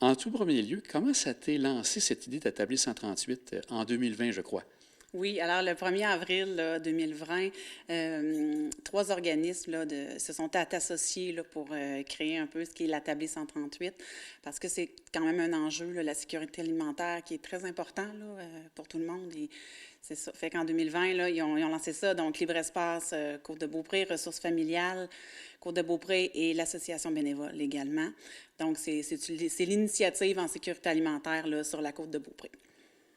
En tout premier lieu, comment ça t'est lancé cette idée d'établir 138 en 2020, je crois? Oui, alors le 1er avril là, 2020, trois organismes là, se sont associés là, pour créer un peu ce qui est la tablée 138, parce que c'est quand même un enjeu, là, la sécurité alimentaire, qui est très important là, pour tout le monde. Et c'est ça. Fait qu'en 2020, là, ils ont lancé ça, donc Libre Espace, Côte-de-Beaupré, Ressources familiales, Côte-de-Beaupré et l'Association bénévole également. Donc, c'est l'initiative en sécurité alimentaire là, sur la Côte-de-Beaupré.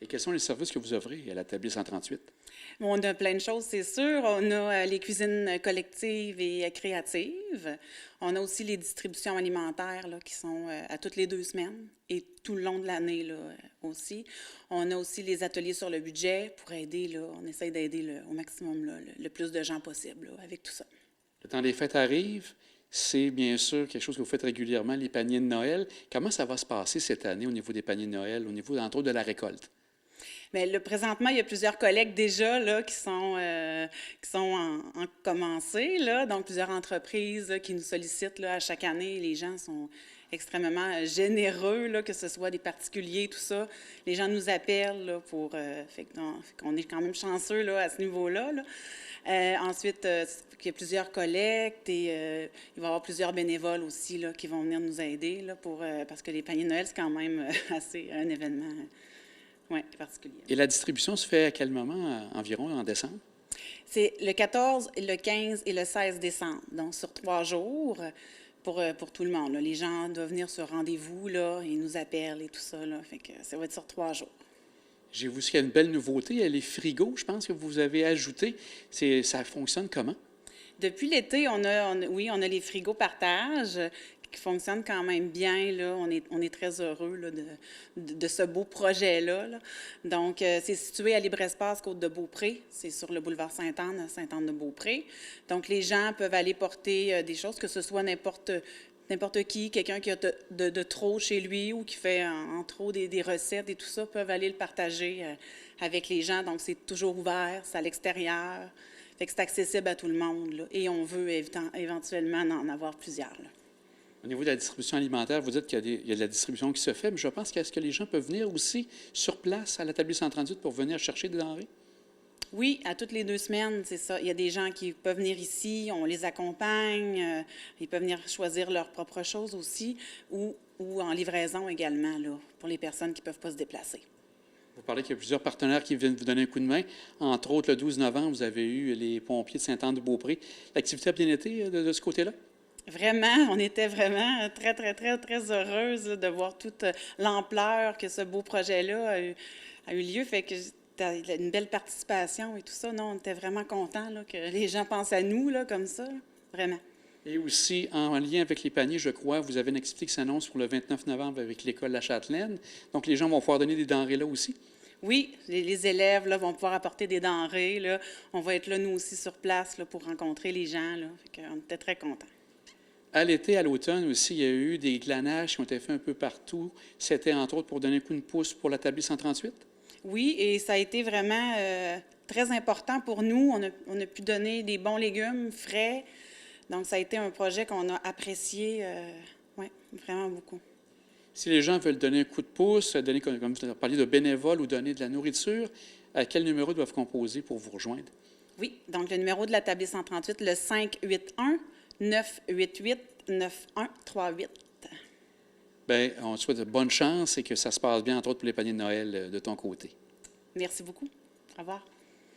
Et quels sont les services que vous offrez à la tablée 138? Bon, on a plein de choses, c'est sûr. On a les cuisines collectives et créatives. On a aussi les distributions alimentaires là, qui sont à toutes les 2 semaines et tout le long de l'année là, aussi. On a aussi les ateliers sur le budget pour aider. Là, on essaie d'aider au maximum là, le plus de gens possible là, avec tout ça. Le temps des fêtes arrive. C'est bien sûr quelque chose que vous faites régulièrement, les paniers de Noël. Comment ça va se passer cette année au niveau des paniers de Noël, au niveau, entre autres, de la récolte? Mais là, présentement, il y a plusieurs collègues déjà là, qui sont en commencé, là, donc plusieurs entreprises là, qui nous sollicitent là, à chaque année. Les gens sont extrêmement généreux, là, que ce soit des particuliers, tout ça. Les gens nous appellent là, pour... fait qu'on est quand même chanceux là, à ce niveau-là. Là. Ensuite, il y a plusieurs collectes et il va y avoir plusieurs bénévoles aussi là, qui vont venir nous aider là, parce que les paniers de Noël, c'est quand même assez un événement. Oui, particulier. Et la distribution se fait à quel moment, environ, en décembre? C'est le 14, le 15 et le 16 décembre, donc sur 3 jours pour tout le monde. Là. Les gens doivent venir sur rendez-vous, là, ils nous appellent et tout ça. Là, fait que ça va être sur 3 jours. J'ai vu qu'il y a une belle nouveauté, les frigos, je pense que vous avez ajouté. Ça fonctionne comment? Depuis l'été, on a les frigos partage qui fonctionnent quand même bien. Là. On est très heureux là, de ce beau projet-là. Là. Donc, c'est situé à Libre-Espace Côte-de-Beaupré. C'est sur le boulevard Sainte-Anne, à Sainte-Anne-de-Beaupré. Donc, les gens peuvent aller porter des choses, que ce soit n'importe qui, quelqu'un qui a de trop chez lui ou qui fait en trop des recettes et tout ça, peuvent aller le partager avec les gens. Donc, c'est toujours ouvert, c'est à l'extérieur. Fait que c'est accessible à tout le monde. Là. Et on veut éventuellement en avoir plusieurs. Là. Au niveau de la distribution alimentaire, vous dites qu'il y a de la distribution qui se fait, mais je pense qu'est-ce que les gens peuvent venir aussi sur place à la tablée 138 pour venir chercher des denrées? Oui, à toutes les 2 semaines, c'est ça. Il y a des gens qui peuvent venir ici, on les accompagne, ils peuvent venir choisir leurs propres choses aussi, ou en livraison également, là, pour les personnes qui ne peuvent pas se déplacer. Vous parlez qu'il y a plusieurs partenaires qui viennent vous donner un coup de main. Entre autres, le 12 novembre, vous avez eu les pompiers de Sainte-Anne-de-Beaupré. L'activité a bien été de ce côté-là? Vraiment, on était vraiment très, très, très, très heureuse là, de voir toute l'ampleur que ce beau projet-là a eu lieu. Fait que une belle participation et tout ça. Non, on était vraiment contents là, que les gens pensent à nous là, comme ça. Là. Vraiment. Et aussi, en lien avec les paniers, je crois, vous avez une activité qui s'annonce pour le 29 novembre avec l'école La Châtelaine. Donc, les gens vont pouvoir donner des denrées là aussi? Oui, les élèves là, vont pouvoir apporter des denrées. Là. On va être là, nous aussi, sur place là, pour rencontrer les gens. Là. Fait qu'on était très contents. À l'été, à l'automne aussi, il y a eu des glanages qui ont été faits un peu partout. C'était, entre autres, pour donner un coup de pouce pour la tablée 138? Oui, et ça a été vraiment très important pour nous. On a pu donner des bons légumes frais. Donc, ça a été un projet qu'on a apprécié, vraiment beaucoup. Si les gens veulent donner un coup de pouce, donner, comme vous avez parlé de bénévoles ou donner de la nourriture, à quel numéro doivent composer pour vous rejoindre? Oui, donc le numéro de la tablée 138, le 581-988-9138. Bien, on te souhaite de bonne chance et que ça se passe bien, entre autres pour les paniers de Noël de ton côté. Merci beaucoup. Au revoir.